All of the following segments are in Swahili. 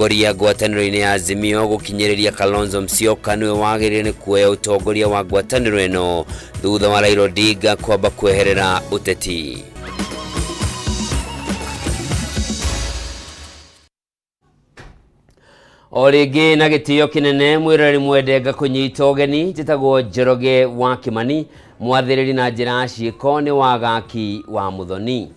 mutongoria ngwataniro-ini ya Azimio gukinyiriria Kalonzo Musyoka niwe wagirire ni kuoya utongoria wa ngwataniro ino thutha wa Raila Odinga kwamba kweherera uteti. Origi na gitio kinene mwirari mwendenga kunyita ugeni njitagwo Njoroge wa Kimani mwathiriri na njira ciiko ni wagaki wa Muthoni.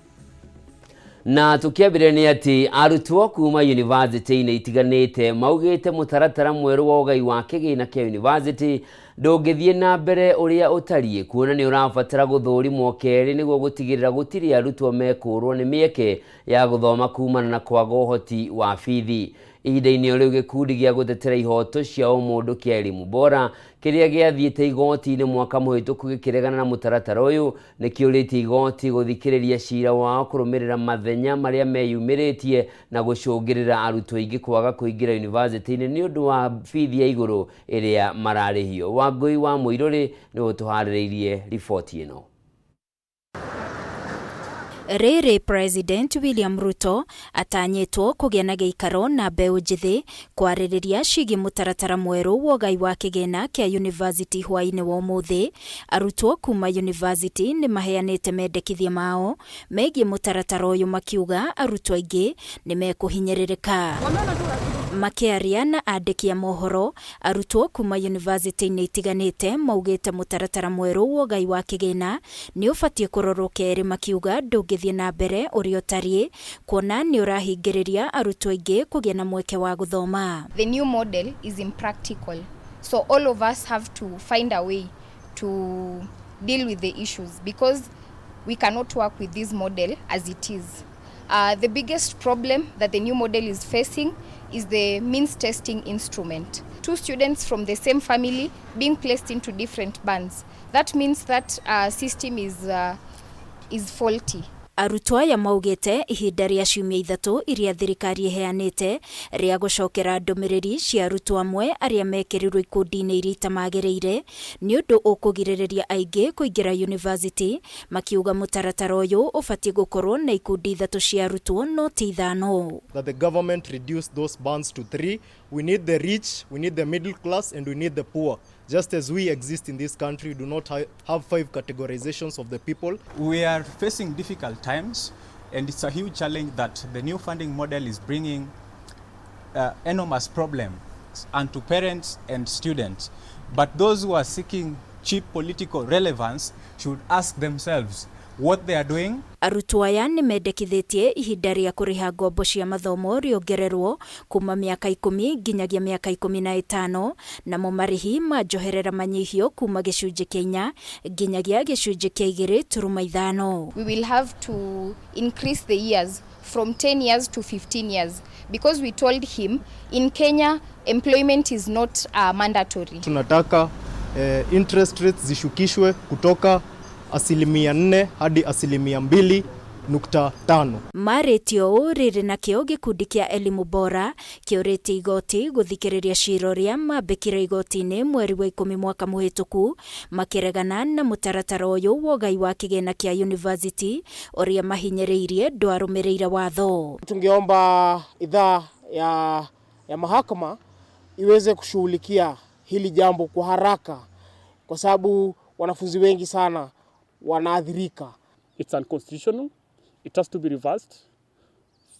Na tukiambire ni ati arutwo kuma university-ini itiganite maugite mutaratara mweru wa ugai wa kigina kia university ndungithie na mbere uria utarie kuona ni urabatara guthurimwo keri niguo gutigirira gutiri arutwo mekurwo ni mieke ya guthoma kumana na kwaga uhoti wa bithi. Ihinda-inĩ riu gikundi gia gutetera ihoto cia umundu kia elimu bora kiria giathiite igoti-ini mwaka muhituku gikiregana na mutaratara uyu nikiurite igoti guthikiriria cira wao kurumirira mathenya maria meyumiritie na gucungirira arutwo ingi kwaga kuingira university-ini ni undu wa bithi ya iguru iria mararihio. Wangui wa Muiruri ni utuhaririirie ripoti ino. Rere President William Ruto atanyitwo kugĩa na gĩikaro na mbeũ njĩthĩ kwarĩrĩria ciĩgiĩ mũtaratara mwerũ wa ũgai wa kĩgĩna kĩa university hwaĩ-inĩ wa ũmũthĩ. Arutwo kuma university nĩ maheanĩte mendekithia mao megiĩ mũtaratara ũyũ makiuga arutwo aingĩ nĩ mekũhinyĩrĩrĩka. Makiaria na andĩki a mohoro, arutwo kuma university-inĩ itiganĩte maugĩte mũtaratara mwerũ wa ũgai wa kĩgĩna nĩ ũbatiĩ kũrorwo kerĩ makiuga ndũngĩthiĩ na mbere ũrĩa ũtariĩ kuona nĩ ũrahingĩrĩria arutwo aingĩ kũgĩa na mweke wa gũthoma. The new model is impractical, so all of us have to find a way to deal with the issues because we cannot work with this model as it is. The biggest problem that the new model is facing is the means testing instrument. Two students from the same family being placed into different bands. That means that system is faulty. Arutwo aya maugĩte ihinda rĩa ciumia ithatũ iria thirikari iheanĩte rĩa gũcokera ndũmĩrĩri cia arutwo amwe arĩa mekĩrirwo ikundi-inĩ iria itamagĩrĩire nĩ ũndũ ũkũgirĩrĩria aingĩ kũingĩra university, makiuga mũtaratara ũyũ ũbatiĩ gũkorwo na ikundi ithatũ cia arutwo no ti ithano. That the government reduce those bands to 3. We need the rich, we need the middle class and we need the poor. Just as we exist in this country, we do not have 5 categorizations of the people. We are facing difficult times and it's a huge challenge that the new funding model is bringing enormous problems unto parents and students. But those who are seeking cheap political relevance should ask themselves what they are doing. Arutwo aya nĩ mendekithĩtie ihinda rĩa kũrĩha ngombo cia mathomo rĩongererwo kuma mĩaka 10 nginyagia mĩaka 15 namo marĩhi manjoherera manyihio kuma gĩcunjĩ kĩa 4 nginyagia gĩcunjĩ kĩa 2.5. We will have to increase the years from 10 years to 15 years because we told him in Kenya employment is not mandatory. Tunataka interest rates zishukishwe kutoka 4% hadi 2.5. Marĩtio rĩrĩ nakĩo gĩkundi kĩa elimu bora kĩũrĩte igoti gũthikĩrĩria cira ũrĩa mambĩkire igoti-inĩ mweri wa 10 mwaka mũhĩtũku makĩregana na mũtaratara ũyũ wa ũgai wa kĩgĩna kĩa university ũrĩa mahinyĩrĩirie ndwarũmĩrĩire watho. Tungeomba idhaa ya mahakama iweze kushughulikia hili jambo kwa haraka kwa sababu wanafunzi wengi sana wanaathirika. It's unconstitutional. It has to be reversed.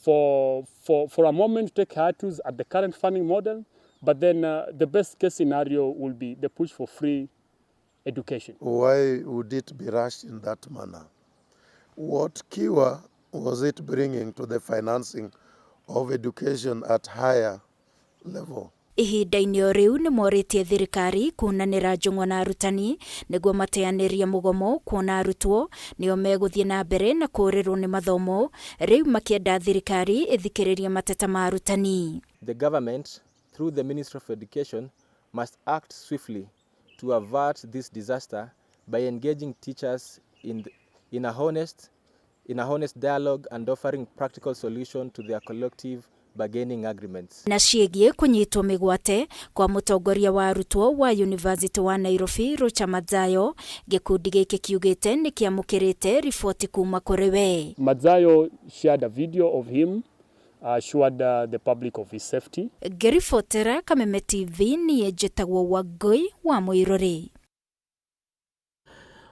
For a moment, take hiatus at the current funding model, but then the best case scenario will be the push for free education. Why would it be rushed in that manner? What cure was it bringing to the financing of education at higher level? Ihinda-inĩ o rĩu nĩ morĩtie thirikari kunanĩra njung'wa na arutani nĩguo mateanĩrie mũgomo kuona arutwo nĩo megũthiĩ na mbere na kũũrĩrwo nĩ mathomo, rĩu makĩenda thirikari ĩthikĩrĩrie mateta ma arutani. The government through the Ministry of Education must act swiftly to avert this disaster by engaging teachers in a honest dialogue and offering practical solution to their collective bargaining agreements. Na ciĩgiĩ kũnyitwo mĩgwate kwa mũtongoria wa arutwo wa University wa Nairobi Rocha Madzayo, gĩkundi gĩkĩ kiugĩte nĩ kĩamũkĩrĩte riboti kuma kũrĩ we. Madzayo shared a video of him assured the public of his safety. Ngĩribotera Kameme TV niĩ njĩtagwo Wangui wa Mũirũrĩ.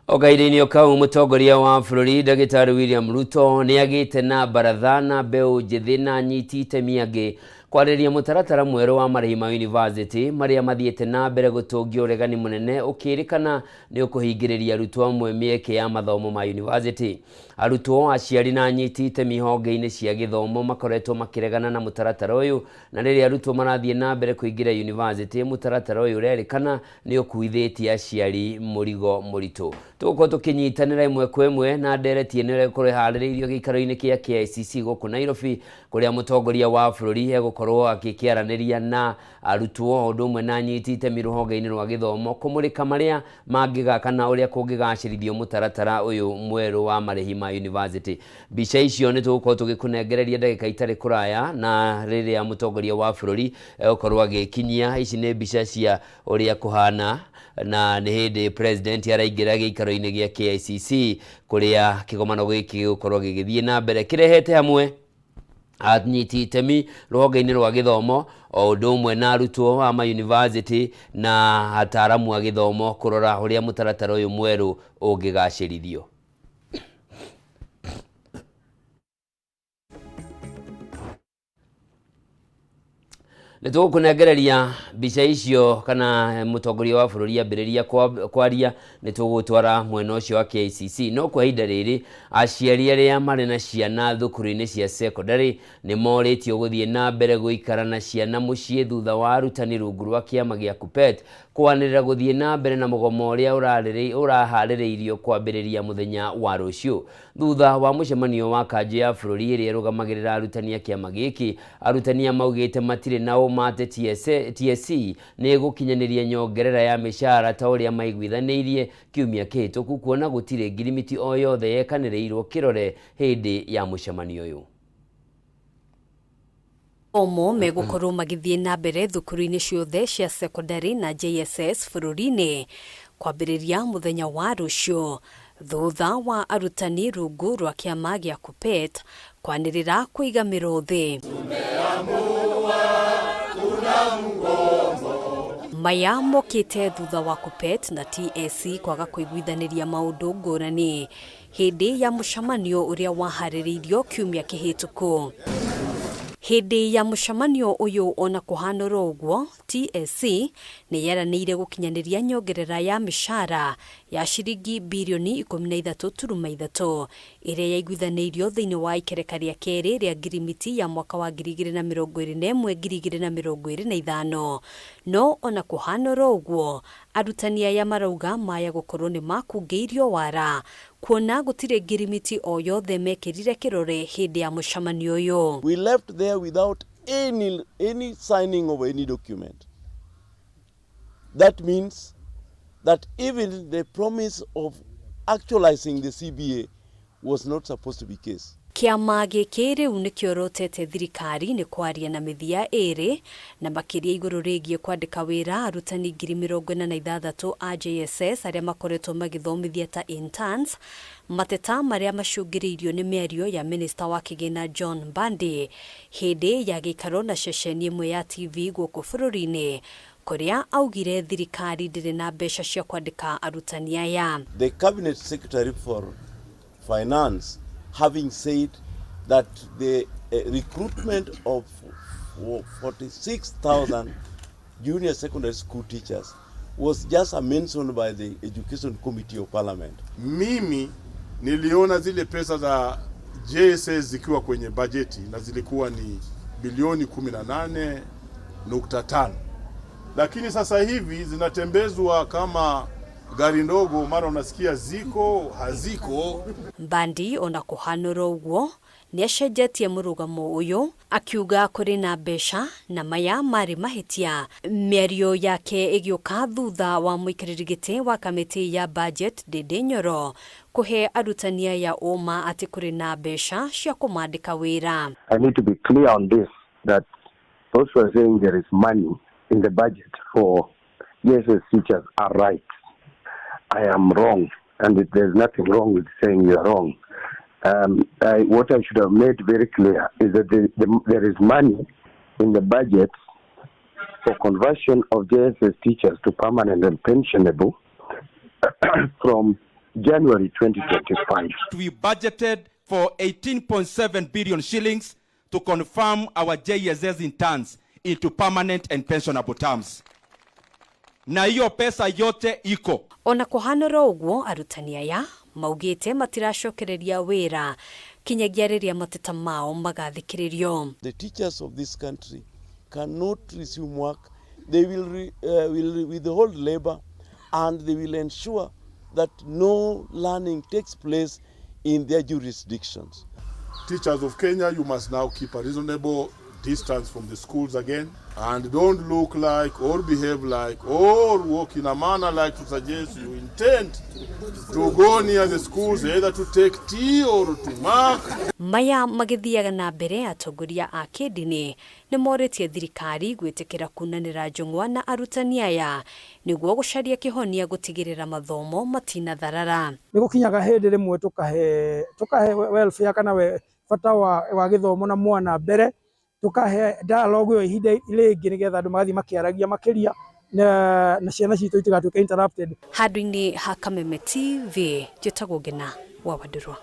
Ogaire-inĩ okau mũtongoria wa bũrũri Ndagĩtarĩ William Ruto nĩ agĩte na baratha na mbeũ njĩthĩ na anyiti itemi angĩ kwarĩrĩria mũtaratara mwerũ wa marĩhi ma university marĩa mathiĩte na mbere gũtũngia ũregani mũnene ũkĩrĩkana nĩ ũkũhingĩrĩria arutwo amwe mĩeke ya mathomo ma university. Arutwo, aciari na anyiti itemi honge-inĩ cia gĩthomo makoretwo makĩregana na mũtaratara ũyũ, na rĩrĩa arutwo marathiĩ na mbere kũingĩra university, mũtaratara ũyũ ũrerĩkana nĩ ũkuithĩtie aciari mũrigo mũritũ. Tũgũkorwo tũkĩnyitanĩra ĩmwe kwa ĩmwe na ndereti ĩno ĩrĩa ĩgũkorwo ĩharĩrĩirio gĩikaro-inĩ kĩa KICC gũkũ Nairobi, kũrĩa mũtongoria wa bũrũri egũkorwo agĩkĩaranĩria na arutwo ũndũ ũmwe na anyiti itemi rũhonge-inĩ rwa gĩthomo kũmũrĩka marĩa mangĩgaka na ũrĩa kũngĩgacĩrithio mũtaratara ũyũ mwerũ wa marĩhi ma university. Mbica icio nĩ tũgũkorwo tũgĩkũnengereria ndagĩka itarĩ kũraya na rĩrĩa mũtongoria wa bũrũri egũkorwo agĩkinyia. Ici nĩ mbica cia ũrĩa kũhana na nĩ hĩndĩ president araingĩra gĩikaro-inĩ gĩa KICC kũrĩa kĩgomano gĩkĩ gĩgũkorwo gĩgĩthiĩ na mbere kĩrehete hamwe anyiti itemi rũhonge-inĩ rwa gĩthomo o ũndũ ũmwe na arutwo wa ma university na ataaramu a gĩthomo kũrora ũrĩa mũtaratara ũyũ mwerũ ũngĩgacĩrithio. Nĩtũgũkũnengereria mbica icio kana mũtongoria wa bũrũri ambĩrĩria kwaria, nĩtũgũtwara mwena ũcio wa KICC. No kwa ihinda rĩrĩ aciari arĩa marĩ na ciana thukuru-inĩ cia secondary nĩ morĩtio gũthiĩ na mbere gũikara na ciana mũciĩ thutha wa arutani rungu rwa kĩama gĩa KUPPET kwanĩrĩra gũthiĩ na mbere na mũgomo ũrĩa ũraharĩrĩirio kwambĩrĩria mũthenya wa rũciũ. Thutha wa mũcemanio wa kanjũ ya bũrũri ĩrĩa ĩrũgamagĩrĩra arutani a kĩama gĩkĩ, arutani maugĩte matirĩ na ũmate TSC nĩ gũkinyanĩria nyongerera ya mĩcara ta ũrĩa maiguithanĩirie kiumia kĩhĩtũku, kuona gũtirĩ ngirimiti o yothe yekanĩrĩirwo kĩrore hĩndĩ ya mũcemanio ũyũ. Omo megũkorwo magĩthiĩ na mbere thukuru-inĩ ciothe cia secondary na JSS bũrũri-inĩ kwambĩrĩria mũthenya wa rũciũ, thutha wa arutani rungu rwa kĩama gĩa KUPPET kwanĩrĩra kũigamĩrwo thĩ. Maya mokĩte thutha wa KUPPET na TSC kwaga kũiguithanĩria maũndũ ngũrani hĩndĩ ya mũcemanio ũrĩa waharĩrĩirio kiumia kĩhĩtũku. Hĩndĩ ya mũcemanio ũyũ ona kũhanũra ũguo, TSC nĩ yeranĩire gũkinyanĩria nyongerera ya mĩcara ya ciringi birioni 13.3 ĩrĩa yaiguithanĩirio thĩinĩ wa ikereka rĩa kerĩ rĩa ngirimiti ya mwaka wa 2021-2025. No ona kũhanũra ũguo, arutani aya marauga maya gũkorwo nĩ makungĩirio wara, kuona gũtirĩ ngirimiti o yothe mekĩrire kĩrore hĩndĩ ya mũcemanio ũyũ. We left there without any signing of any document. That means that even the promise of actualizing the CBA was not supposed to be case. Kĩama gĩkĩ rĩu nĩ kĩorotete thirikari nĩ kwaria na mĩthia ĩrĩ na makĩria igũrũ rĩgiĩ kwandĩka wĩra arutani 46,000 a JSS arĩa makoretwo magĩthomithia ta interns, mateta marĩa macũngĩrĩirio nĩ mĩario ya minista wa kĩgĩna John Mbadi hĩndĩ ya gĩikaro na ceceni ĩmwe ya TV gũkũ bũrũri-inĩ, kũrĩa augire thirikari ndĩrĩ na mbeca cia kwandĩka arutani aya. The Cabinet Secretary for Finance having said that the recruitment of 46,000 junior secondary school teachers was just mentioned by the Education Committee of Parliament. Mimi niliona zile pesa za JSS zikiwa kwenye bajeti na zilikuwa ni bilioni 18.5, lakini sasa hivi zinatembezwa kama gari ndogo, mara unasikia ziko haziko. Mbadi ona kũhanũra ũguo nĩ acenjetie mũrũgamo ũyũ akiuga kũrĩ na mbeca na maya marĩ mahĩtia. Mĩario yake ĩgĩũka thutha wa mũikarĩri gĩtĩ wa kamĩtĩ ya budget Ndindi Nyoro kũhe arutani aya ũma atĩ kũrĩ na mbeca cia kũmandĩka wĩra. I need to be clear on this, that those who are saying there is money in the budget for JSS teachers are right. I am wrong, and there's nothing wrong with saying you are wrong. what I should have made very clear is that there is money in the budget for conversion of JSS teachers to permanent and pensionable from January 2025. We budgeted for 18.7 billion shillings to confirm our JSS interns into permanent and pensionable terms. Na hiyo pesa yote iko. Ona kuhanora uguo arutani aya maugite matiracokereria wira kinyagia riria mateta mao magathikiririo. The teachers of this country cannot resume work. They will withhold labor, and they will ensure that no learning takes place in their jurisdictions. Teachers of Kenya, you must now keep a reasonable distance from the schools again, and don't look like or behave like or walk in a manner like to suggest you intend to go near the schools either to take tea or to mark. Maya magithiaga na mbere atongoria a kidini ni moretie thirikari gwitikira kunanira njung'wa na arutani aya niguo gucaria kihonia gutigirira mathomo matina tharara. Nigukinyaga hindi rimwe tukahe welfare kana we fata wa githomo na mwana mbere tukahe dialogue yo ihinda ilingi nigetha andu magathi makiaragia makiria na ciana citu itigatuke interrupted. Handũ-inĩ ha Kameme TV njĩtagwo Ngina wa Wandurwa.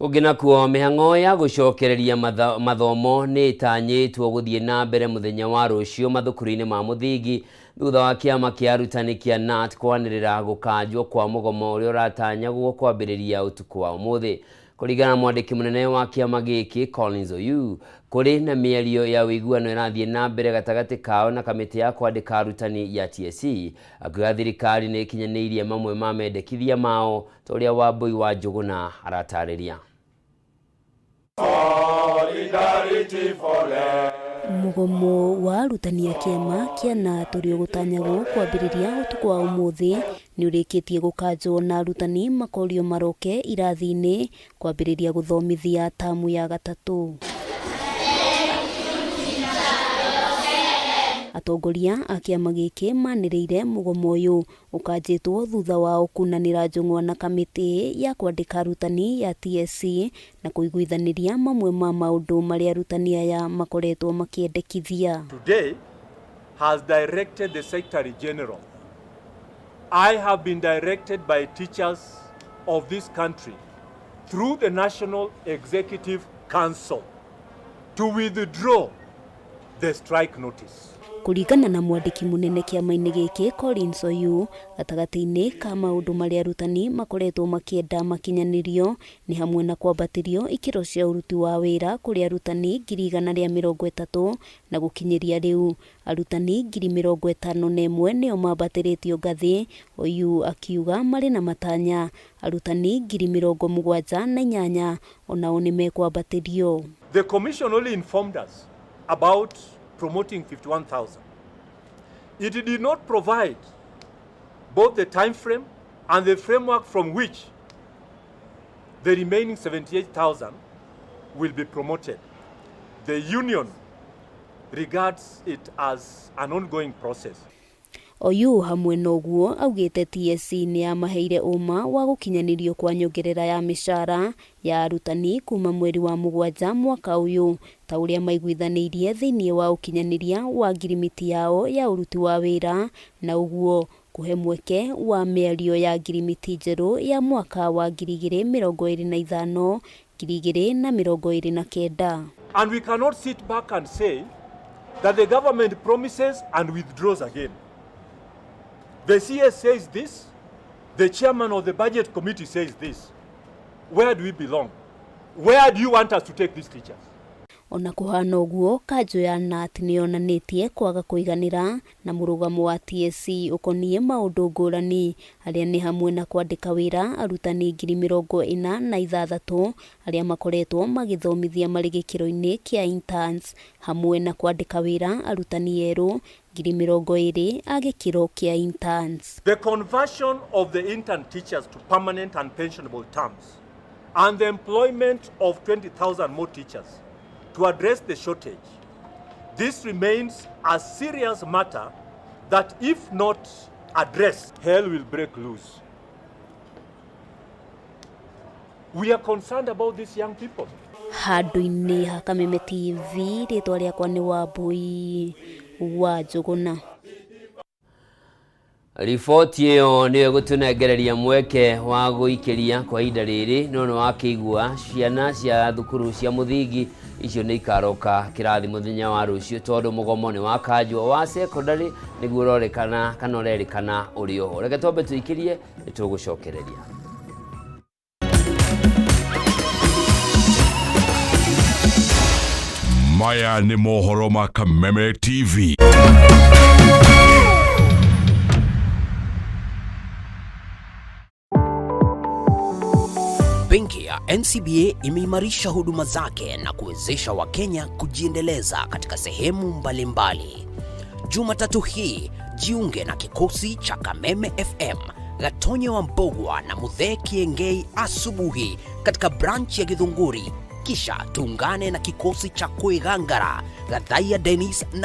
Ugina kuo mihang'o ya gucokereria mathomo ni tanyitwo guthie na mbere muthenya wa rucio mathukuru-ini ma muthingi thutha wa kiama kia arutani kia NAT kwanirira gukanjwo kwa mugomo uria uratanyagwo kwambiriria utuku wa umuthi. Kuringana na mwandiki munene wa kiama giki Collins Oyu, kuri na mĩario ya wiguano irathie na mbere gatagati kao na kamiti ya kwandika arutani ya TSC, akiuga thirikari ni ikinyaniirie mamwe ma mendekithia mao toria Wambui wa Njuguna aratariria. Mugomo wa arutani a kiama kia NAT uria gutanyagwo kwambiriria utuku wa umuthi ni urikitie gukanjwo na arutani makorio maroke irathi-ini kwambiriria guthomithia tamu ya gatatu. Atongoria a kiama giki maniriire mugomo uyu ukanjitwo thutha wa kunanira njung'wa na kamiti ya kwandika arutani ya TSC na kuiguithaniria mamwe ma maundu maria arutani aya makoretwo makiendekithia. Today has directed the Secretary General. I have been directed by teachers of this country through the National Executive Council to withdraw the strike notice. Kuringana na mwandiki munene kiama-ini giki Collins Oyu, gatagati-ini ka maundu maria arutani makoretwo makienda makinyanirio ni hamwe na kwambatirio ikiro cia uruti wa wira kuri arutani 130 na gukinyiria riu arutani 51,000 nio mambatiritio ngathi. Oyu akiuga mari na matanya arutani 78,000 onao ni mekwambatirio. The commission only informed us about promoting 51,000. It did not provide both the time frame and the framework from which the remaining 78,000 will be promoted. The union regards it as an ongoing process. Oyu hamwe noguo augite TSC ni amaheire uma wa gukinyanirio kwa nyongerera ya mishara ya arutani kuma mweri wa Mugwanja mwaka uyu ta uria maiguithanirie thiini wa ukinyaniria wa ngirimiti yao ya uruti wa wira na uguo kuhe mweke wa mĩario ya ngirimiti njeru ya mwaka wa 2025 2029. And we cannot sit back and say that the government promises and withdraws again. The CS says this, the chairman of the budget committee says this. Where do we belong? Where do you want us to take these teachers? Ona kuhana uguo kanjo ya NAT niyonanitie kwaga kuiganira na murugamo wa TSC ukonie maundu ngurani aria ni hamwe na kwandika wira arutani 46,000 aria makoretwo magithomithia mari gikiro-ini kia interns hamwe na kwandika wira arutani eru 20,000 a gikiro kia interns. The conversion of the intern teachers to permanent and pensionable terms and the employment of 20,000 more teachers to address the shortage. This remains a serious matter that if not addressed, hell will break loose. We are concerned about these young people. Handũ-inĩ ha Kameme TV, rĩtwa rĩakwa nĩ Wambui wa Njũgũna. Riboti ĩyo nĩ gũtunengereria mweke wa gũikĩria kwa ihinda rĩrĩ no wakĩigua ciana cia thukuru cia mũthingi icio nĩ ikaroka kĩrathi mũthenya wa rũciũ tondũ mũgomo nĩ wakanjwo wa secondary nĩguo ũrorĩkana kana ũrerĩkana ũrĩ oho. Reke twambe tũikĩrie nĩ tũgũcokereria. Maya nĩ mohoro ma Kameme TV. Benki ya NCBA imeimarisha huduma zake na kuwezesha Wakenya kujiendeleza katika sehemu mbalimbali. Jumatatu hii, jiunge na kikosi cha Kameme FM, Gatonye wa Mbogwa na Muthee Kiengei asubuhi katika branch ya Githunguri. Kisha tuungane na kikosi cha Kwegangara, Gathaiya Dennis na